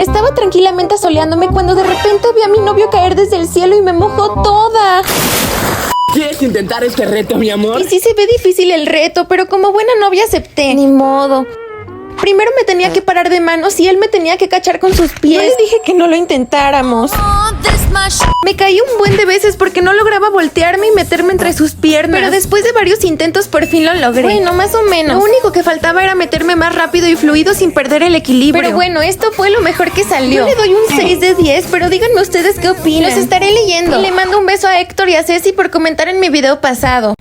Estaba tranquilamente asoleándome cuando de repente vi a mi novio caer desde el cielo y me mojó toda. ¿Quieres intentar este reto, mi amor? Y sí se ve difícil el reto, pero como buena novia acepté. Ni modo. Primero me tenía que parar de manos y él me tenía que cachar con sus pies. Yo le dije que no lo intentáramos. Me caí un buen de veces porque no lograba voltearme y meterme entre sus piernas. Pero después de varios intentos por fin lo logré. Bueno, más o menos. Lo único que faltaba era meterme más rápido y fluido sin perder el equilibrio. Pero bueno, esto fue lo mejor que salió. Yo le doy un 6 de 10, pero díganme ustedes qué opinan. Los estaré leyendo. Le mando un beso a Héctor y a Ceci por comentar en mi video pasado.